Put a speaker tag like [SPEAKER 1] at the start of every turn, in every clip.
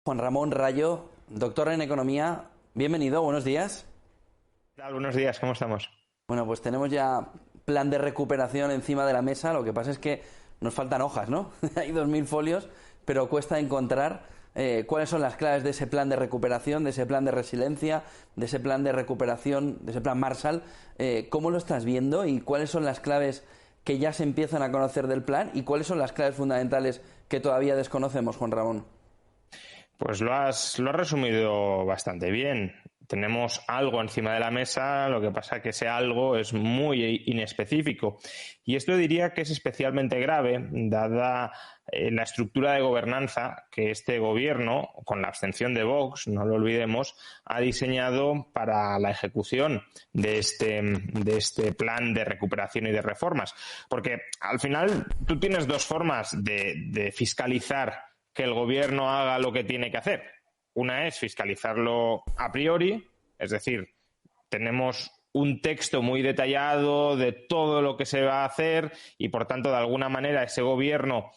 [SPEAKER 1] Juan Ramón Rayo, doctor en Economía, bienvenido, buenos días.
[SPEAKER 2] ¿Qué tal? Buenos días, ¿cómo estamos?
[SPEAKER 1] Bueno, pues tenemos ya plan de recuperación encima de la mesa, lo que pasa es que nos faltan hojas, ¿no? Hay 2.000 folios, pero cuesta encontrar cuáles son las claves de ese plan de recuperación, de ese plan de resiliencia, de ese plan de recuperación, de ese plan Marshall. ¿Cómo lo estás viendo y cuáles son las claves que ya se empiezan a conocer del plan y cuáles son las claves fundamentales que todavía desconocemos, Juan Ramón?
[SPEAKER 2] Pues lo has resumido bastante bien. Tenemos algo encima de la mesa, lo que pasa es que ese algo es muy inespecífico. Y esto diría que es especialmente grave, dada la estructura de gobernanza que este gobierno, con la abstención de Vox, no lo olvidemos, ha diseñado para la ejecución de este plan de recuperación y de reformas. Porque al final tú tienes dos formas de fiscalizar que el gobierno haga lo que tiene que hacer. Una es fiscalizarlo a priori, es decir, tenemos un texto muy detallado de todo lo que se va a hacer y, por tanto, de alguna manera ese gobierno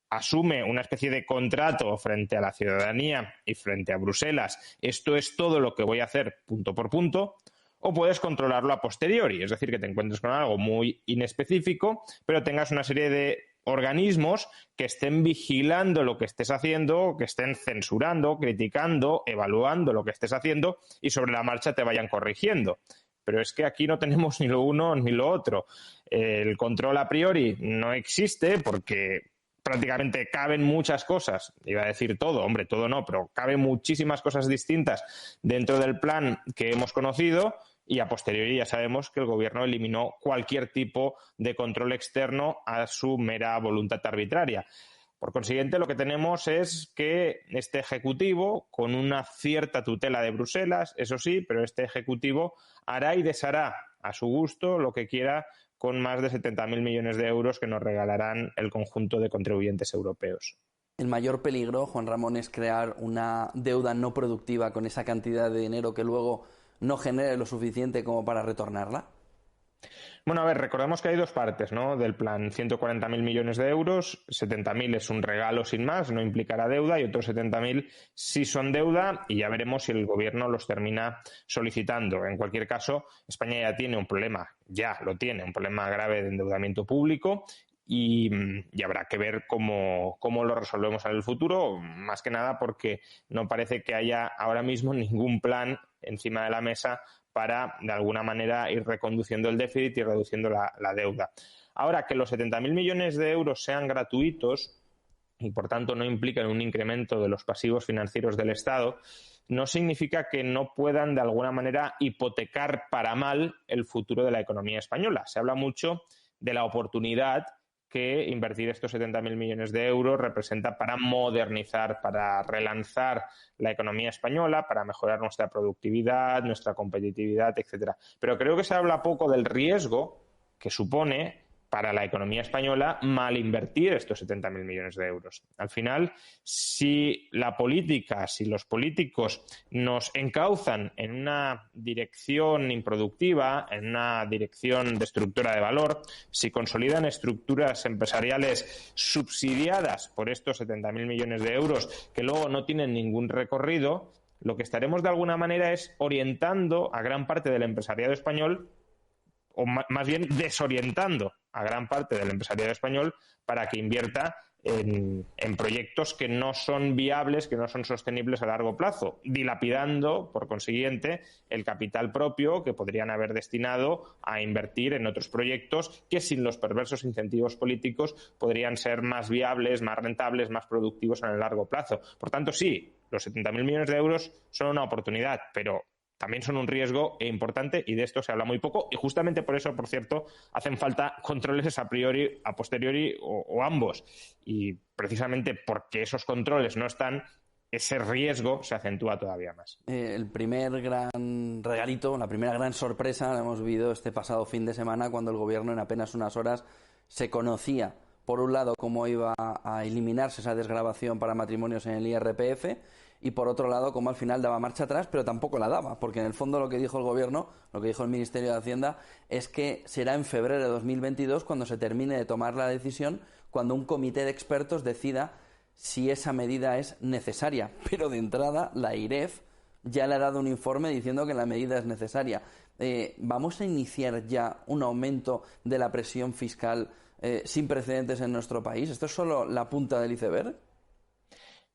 [SPEAKER 2] asume una especie de contrato frente a la ciudadanía y frente a Bruselas. Esto es todo lo que voy a hacer punto por punto. O puedes controlarlo a posteriori, es decir, que te encuentres con algo muy inespecífico, pero tengas una serie de organismos que estén vigilando lo que estés haciendo, que estén censurando, criticando, evaluando lo que estés haciendo y sobre la marcha te vayan corrigiendo. Pero es que aquí no tenemos ni lo uno ni lo otro. El control a priori no existe porque prácticamente caben muchas cosas, iba a decir todo, hombre, todo no, pero caben muchísimas cosas distintas dentro del plan que hemos conocido. Y a posteriori ya sabemos que el gobierno eliminó cualquier tipo de control externo a su mera voluntad arbitraria. Por consiguiente, lo que tenemos es que este Ejecutivo, con una cierta tutela de Bruselas, eso sí, pero este Ejecutivo hará y deshará a su gusto lo que quiera con más de 70.000 millones de euros que nos regalarán el conjunto de contribuyentes europeos.
[SPEAKER 1] El mayor peligro, Juan Ramón, es crear una deuda no productiva con esa cantidad de dinero que luego no genere lo suficiente como para retornarla.
[SPEAKER 2] Bueno, a ver, recordemos que hay dos partes, ¿no?, del plan. 140.000 millones de euros, 70.000 es un regalo sin más, no implicará deuda, y otros 70.000 sí son deuda, y ya veremos si el gobierno los termina solicitando. En cualquier caso, España ya tiene un problema, ya lo tiene, un problema grave de endeudamiento público, y habrá que ver cómo lo resolvemos en el futuro, más que nada porque no parece que haya ahora mismo ningún plan encima de la mesa para, de alguna manera, ir reconduciendo el déficit y reduciendo la deuda. Ahora, que los 70.000 millones de euros sean gratuitos y, por tanto, no implican un incremento de los pasivos financieros del Estado, no significa que no puedan, de alguna manera, hipotecar para mal el futuro de la economía española. Se habla mucho de la oportunidad que invertir estos 70.000 millones de euros representa para modernizar, para relanzar la economía española, para mejorar nuestra productividad, nuestra competitividad, etcétera. Pero creo que se habla poco del riesgo que supone para la economía española mal invertir estos 70.000 millones de euros. Al final, si la política, si los políticos nos encauzan en una dirección improductiva, en una dirección de estructura de valor, si consolidan estructuras empresariales subsidiadas por estos 70.000 millones de euros que luego no tienen ningún recorrido, lo que estaremos de alguna manera es orientando a gran parte del empresariado español, o más bien desorientando a gran parte del empresariado español para que invierta en proyectos que no son viables, que no son sostenibles a largo plazo, dilapidando, por consiguiente, el capital propio que podrían haber destinado a invertir en otros proyectos que, sin los perversos incentivos políticos, podrían ser más viables, más rentables, más productivos en el largo plazo. Por tanto, sí, los 70.000 millones de euros son una oportunidad, pero también son un riesgo importante y de esto se habla muy poco, y justamente por eso, por cierto, hacen falta controles a priori, a posteriori o ambos, y precisamente porque esos controles no están, ese riesgo se acentúa todavía más.
[SPEAKER 1] El primer gran regalito, la primera gran sorpresa la hemos vivido este pasado fin de semana, cuando el gobierno en apenas unas horas se conocía, por un lado, cómo iba a eliminarse esa desgravación para matrimonios en el IRPF, y por otro lado, cómo al final daba marcha atrás, pero tampoco la daba, porque en el fondo lo que dijo el gobierno, lo que dijo el Ministerio de Hacienda, es que será en febrero de 2022 cuando se termine de tomar la decisión, cuando un comité de expertos decida si esa medida es necesaria. Pero de entrada, la AIREF ya le ha dado un informe diciendo que la medida es necesaria. ¿Vamos a iniciar ya un aumento de la presión fiscal sin precedentes en nuestro país? ¿Esto es solo la punta del iceberg?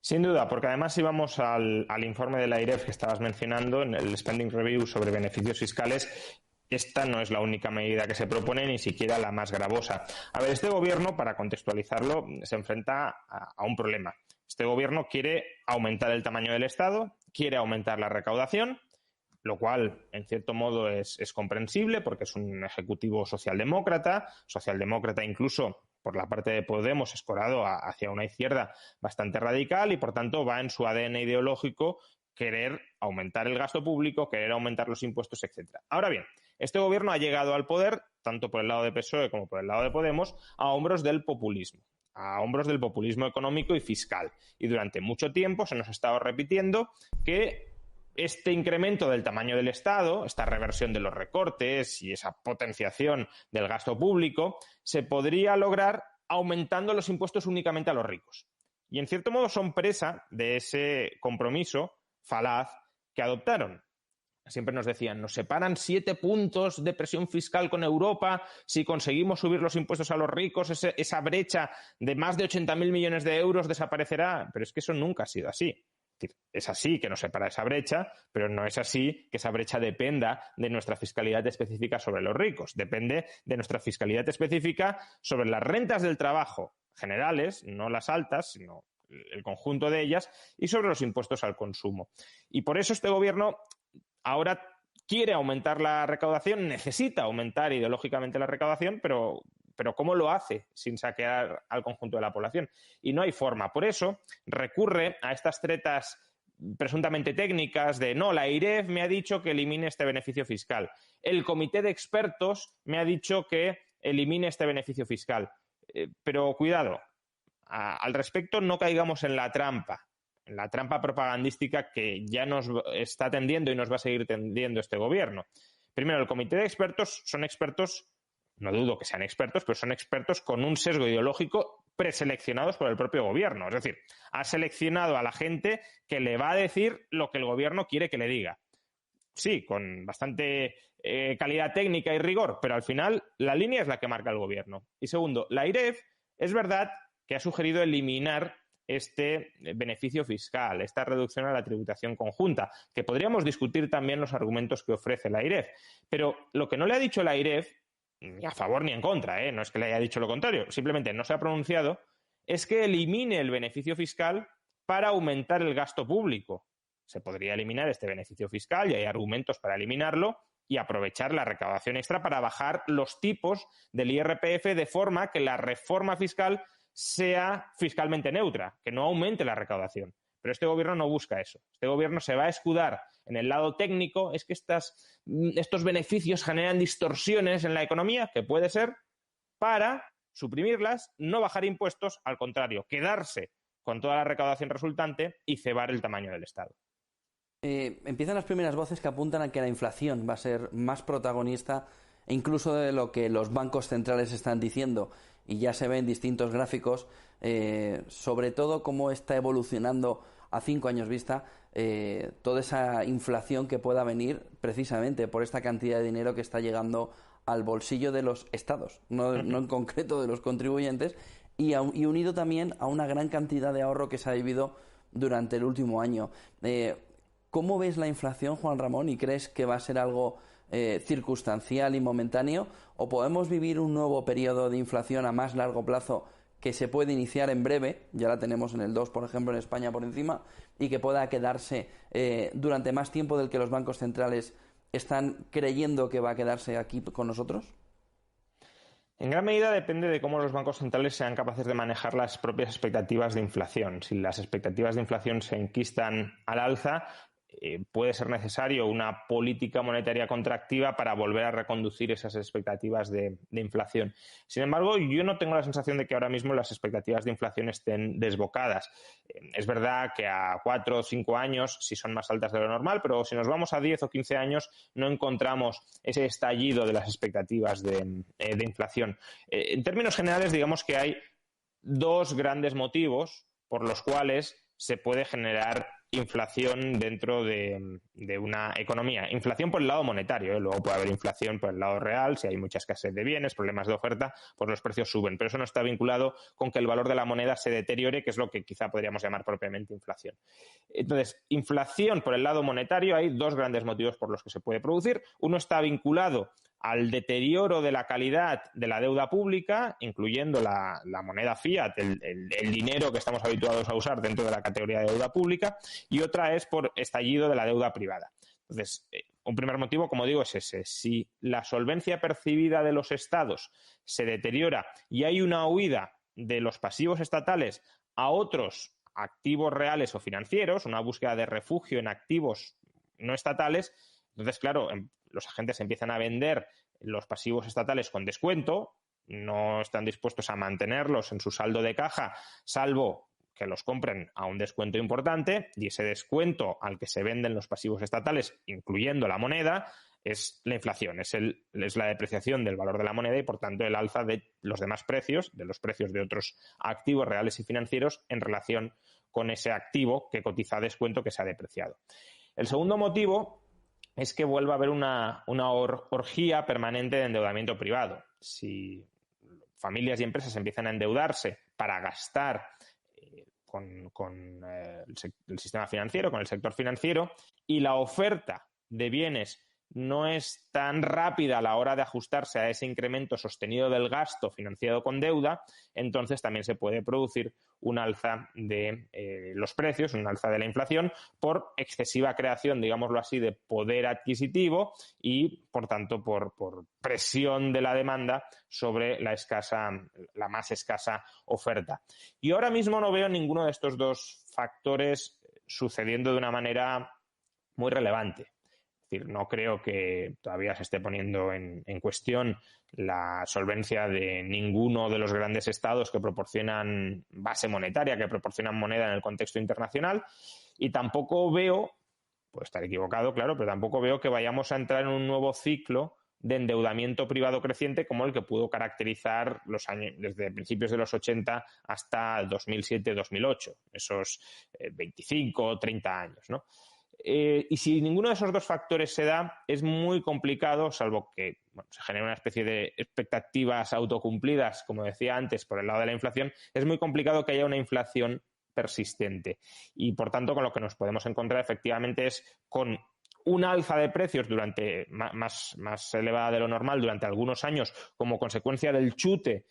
[SPEAKER 2] Sin duda, porque además si vamos al informe de la AIREF que estabas mencionando, en el Spending Review sobre beneficios fiscales, esta no es la única medida que se propone, ni siquiera la más gravosa. A ver, este gobierno, para contextualizarlo, se enfrenta a un problema. Este gobierno quiere aumentar el tamaño del Estado, quiere aumentar la recaudación, lo cual, en cierto modo, es comprensible porque es un ejecutivo socialdemócrata incluso por la parte de Podemos escorado hacia una izquierda bastante radical y, por tanto, va en su ADN ideológico querer aumentar el gasto público, querer aumentar los impuestos, etcétera. Ahora bien, este gobierno ha llegado al poder, tanto por el lado de PSOE como por el lado de Podemos, a hombros del populismo económico y fiscal. Y durante mucho tiempo se nos ha estado repitiendo que este incremento del tamaño del Estado, esta reversión de los recortes y esa potenciación del gasto público, se podría lograr aumentando los impuestos únicamente a los ricos. Y en cierto modo son presa de ese compromiso falaz que adoptaron. Siempre nos decían, nos separan 7 puntos de presión fiscal con Europa, si conseguimos subir los impuestos a los ricos, esa brecha de más de 80.000 millones de euros desaparecerá. Pero es que eso nunca ha sido así. Es así que nos separa esa brecha, pero no es así que esa brecha dependa de nuestra fiscalidad específica sobre los ricos. Depende de nuestra fiscalidad específica sobre las rentas del trabajo generales, no las altas, sino el conjunto de ellas, y sobre los impuestos al consumo. Y por eso este gobierno ahora quiere aumentar la recaudación, necesita aumentar ideológicamente la recaudación, pero ¿cómo lo hace sin saquear al conjunto de la población? Y no hay forma. Por eso recurre a estas tretas presuntamente técnicas de no, la AIREF me ha dicho que elimine este beneficio fiscal. El comité de expertos me ha dicho que elimine este beneficio fiscal. Pero cuidado, al respecto no caigamos en la trampa propagandística que ya nos está tendiendo y nos va a seguir tendiendo este gobierno. Primero, el comité de expertos son expertos, no dudo que sean expertos, pero son expertos con un sesgo ideológico preseleccionados por el propio gobierno. Es decir, ha seleccionado a la gente que le va a decir lo que el gobierno quiere que le diga. Sí, con bastante calidad técnica y rigor, pero al final la línea es la que marca el gobierno. Y segundo, la AIREF es verdad que ha sugerido eliminar este beneficio fiscal, esta reducción a la tributación conjunta, que podríamos discutir también los argumentos que ofrece la AIREF. Pero lo que no le ha dicho la AIREF, ni a favor ni en contra, no es que le haya dicho lo contrario, simplemente no se ha pronunciado, es que elimine el beneficio fiscal para aumentar el gasto público. Se podría eliminar este beneficio fiscal y hay argumentos para eliminarlo y aprovechar la recaudación extra para bajar los tipos del IRPF de forma que la reforma fiscal sea fiscalmente neutra, que no aumente la recaudación. Pero este gobierno no busca eso. Este gobierno se va a escudar en el lado técnico, es que estos beneficios generan distorsiones en la economía, que puede ser, para suprimirlas, no bajar impuestos, al contrario, quedarse con toda la recaudación resultante y cebar el tamaño del Estado.
[SPEAKER 1] Empiezan las primeras voces que apuntan a que la inflación va a ser más protagonista incluso de lo que los bancos centrales están diciendo. Y ya se ven distintos gráficos, sobre todo cómo está evolucionando a 5 años vista toda esa inflación que pueda venir precisamente por esta cantidad de dinero que está llegando al bolsillo de los estados, no en concreto de los contribuyentes, y unido también a una gran cantidad de ahorro que se ha vivido durante el último año. ¿Cómo ves la inflación, Juan Ramón, y crees que va a ser algo circunstancial y momentáneo, o podemos vivir un nuevo periodo de inflación a más largo plazo que se puede iniciar en breve, ya la tenemos en el 2, por ejemplo, en España por encima, y que pueda quedarse durante más tiempo del que los bancos centrales están creyendo que va a quedarse aquí con nosotros?
[SPEAKER 2] En gran medida depende de cómo los bancos centrales sean capaces de manejar las propias expectativas de inflación. Si las expectativas de inflación se enquistan al alza, puede ser necesario una política monetaria contractiva para volver a reconducir esas expectativas de inflación. Sin embargo, yo no tengo la sensación de que ahora mismo las expectativas de inflación estén desbocadas. Es verdad que a 4 o 5 años sí son más altas de lo normal, pero si nos vamos a 10 o 15 años no encontramos ese estallido de las expectativas de inflación. En términos generales, digamos que hay dos grandes motivos por los cuales se puede generar inflación dentro de una economía. Inflación por el lado monetario, ¿eh? Luego puede haber inflación por el lado real, si hay mucha escasez de bienes, problemas de oferta, pues los precios suben. Pero eso no está vinculado con que el valor de la moneda se deteriore, que es lo que quizá podríamos llamar propiamente inflación. Entonces, inflación por el lado monetario, hay dos grandes motivos por los que se puede producir. Uno está vinculado al deterioro de la calidad de la deuda pública, incluyendo la moneda fiat, el dinero que estamos habituados a usar dentro de la categoría de deuda pública, y otra es por estallido de la deuda privada. Entonces, un primer motivo, como digo, es ese. Si la solvencia percibida de los estados se deteriora y hay una huida de los pasivos estatales a otros activos reales o financieros, una búsqueda de refugio en activos no estatales, entonces, claro, los agentes empiezan a vender los pasivos estatales con descuento, no están dispuestos a mantenerlos en su saldo de caja, salvo que los compren a un descuento importante, y ese descuento al que se venden los pasivos estatales, incluyendo la moneda, es la inflación, es la depreciación del valor de la moneda y, por tanto, el alza de los demás precios, de los precios de otros activos reales y financieros en relación con ese activo que cotiza a descuento que se ha depreciado. El segundo motivo es que vuelva a haber una orgía permanente de endeudamiento privado. Si familias y empresas empiezan a endeudarse para gastar con el sistema financiero, con el sector financiero, y la oferta de bienes no es tan rápida a la hora de ajustarse a ese incremento sostenido del gasto financiado con deuda, entonces también se puede producir un alza de los precios, un alza de la inflación por excesiva creación, digámoslo así, de poder adquisitivo y, por tanto, por presión de la demanda sobre la más escasa oferta. Y ahora mismo no veo ninguno de estos dos factores sucediendo de una manera muy relevante. Es decir, no creo que todavía se esté poniendo en cuestión la solvencia de ninguno de los grandes estados que proporcionan base monetaria, que proporcionan moneda en el contexto internacional, y tampoco veo, puedo estar equivocado, claro, pero tampoco veo que vayamos a entrar en un nuevo ciclo de endeudamiento privado creciente como el que pudo caracterizar los años desde principios de los 80 hasta 2007-2008, esos 25 o 30 años, ¿no? Y si ninguno de esos dos factores se da, es muy complicado, salvo que se genere una especie de expectativas autocumplidas, como decía antes, por el lado de la inflación, es muy complicado que haya una inflación persistente. Y, por tanto, con lo que nos podemos encontrar efectivamente es con un alza de precios durante más elevada de lo normal durante algunos años como consecuencia del chute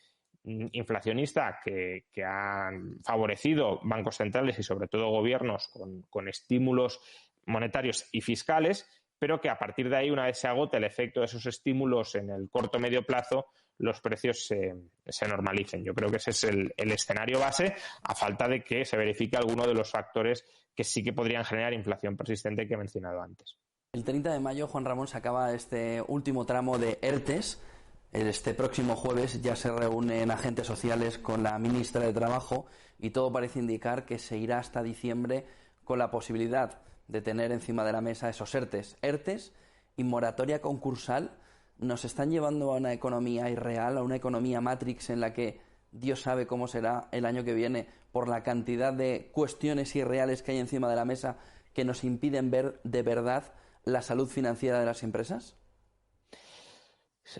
[SPEAKER 2] inflacionista que han favorecido bancos centrales y sobre todo gobiernos con estímulos monetarios y fiscales, pero que a partir de ahí, una vez se agote el efecto de esos estímulos en el corto o medio plazo, los precios se normalicen. Yo creo que ese es el escenario base, a falta de que se verifique alguno de los factores que sí que podrían generar inflación persistente que he mencionado antes.
[SPEAKER 1] El 30 de mayo, Juan Ramón, se acaba este último tramo de ERTES. Este próximo jueves ya se reúnen agentes sociales con la ministra de Trabajo y todo parece indicar que se irá hasta diciembre con la posibilidad de tener encima de la mesa esos ERTES. ERTES y moratoria concursal nos están llevando a una economía irreal, a una economía Matrix en la que Dios sabe cómo será el año que viene por la cantidad de cuestiones irreales que hay encima de la mesa que nos impiden ver de verdad la salud financiera de las empresas.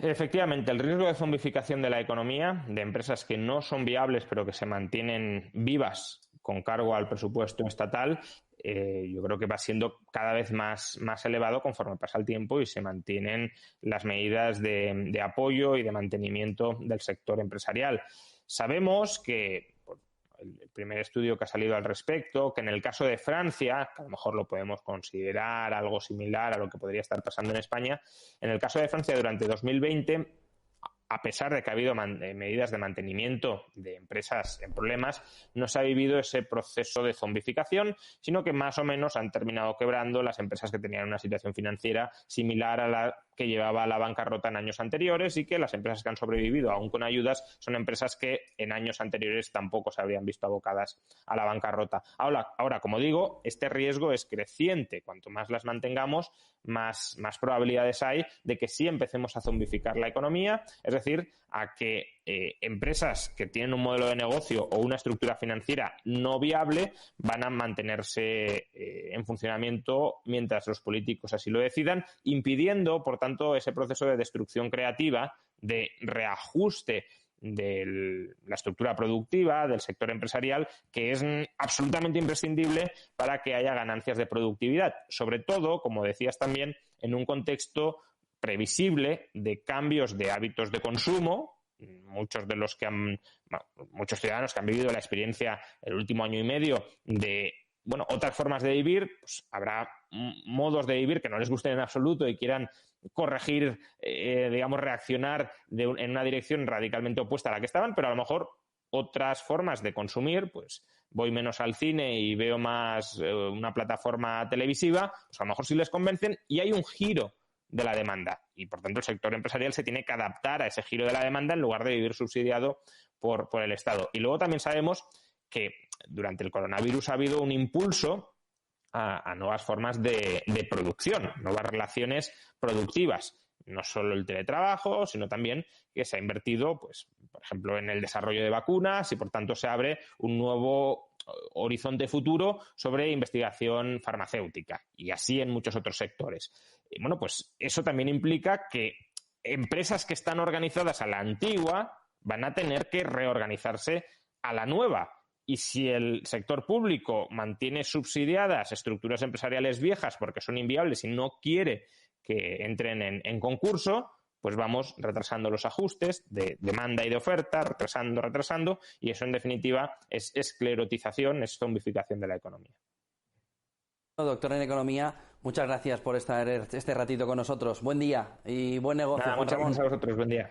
[SPEAKER 2] Efectivamente, el riesgo de zombificación de la economía, de empresas que no son viables pero que se mantienen vivas con cargo al presupuesto estatal, yo creo que va siendo cada vez más elevado conforme pasa el tiempo y se mantienen las medidas de apoyo y de mantenimiento del sector empresarial. Sabemos que el primer estudio que ha salido al respecto, que en el caso de Francia, que a lo mejor lo podemos considerar algo similar a lo que podría estar pasando en España, en el caso de Francia durante 2020, a pesar de que ha habido medidas de mantenimiento de empresas en problemas, no se ha vivido ese proceso de zombificación, sino que más o menos han terminado quebrando las empresas que tenían una situación financiera similar a la que llevaba a la bancarrota en años anteriores, y que las empresas que han sobrevivido, aún con ayudas, son empresas que en años anteriores tampoco se habrían visto abocadas a la bancarrota. Ahora, como digo, este riesgo es creciente. Cuanto más las mantengamos, más probabilidades hay de que sí empecemos a zombificar la economía, es decir, a que empresas que tienen un modelo de negocio o una estructura financiera no viable van a mantenerse en funcionamiento mientras los políticos así lo decidan, impidiendo, por tanto, ese proceso de destrucción creativa, de reajuste de la estructura productiva, del sector empresarial, que es absolutamente imprescindible para que haya ganancias de productividad. Sobre todo, como decías también, en un contexto previsible de cambios de hábitos de consumo. Muchos ciudadanos que han vivido la experiencia el último año y medio de otras formas de vivir, pues habrá modos de vivir que no les gusten en absoluto y quieran corregir, reaccionar en una dirección radicalmente opuesta a la que estaban, pero a lo mejor otras formas de consumir, pues voy menos al cine y veo más una plataforma televisiva, pues a lo mejor sí les convencen y hay un giro de la demanda y por tanto el sector empresarial se tiene que adaptar a ese giro de la demanda en lugar de vivir subsidiado por el Estado. Y luego también sabemos que durante el coronavirus ha habido un impulso a nuevas formas de producción, nuevas relaciones productivas. No solo el teletrabajo, sino también que se ha invertido, pues, por ejemplo, en el desarrollo de vacunas y, por tanto, se abre un nuevo horizonte futuro sobre investigación farmacéutica y así en muchos otros sectores. Pues eso también implica que empresas que están organizadas a la antigua van a tener que reorganizarse a la nueva. Y si el sector público mantiene subsidiadas estructuras empresariales viejas porque son inviables y no quiere que entren en concurso, pues vamos retrasando los ajustes de demanda y de oferta, retrasando, y eso en definitiva es esclerotización, es zombificación de la economía.
[SPEAKER 1] Doctor en Economía, muchas gracias por estar este ratito con nosotros. Buen día y buen negocio.
[SPEAKER 2] Muchas gracias a vosotros, buen día.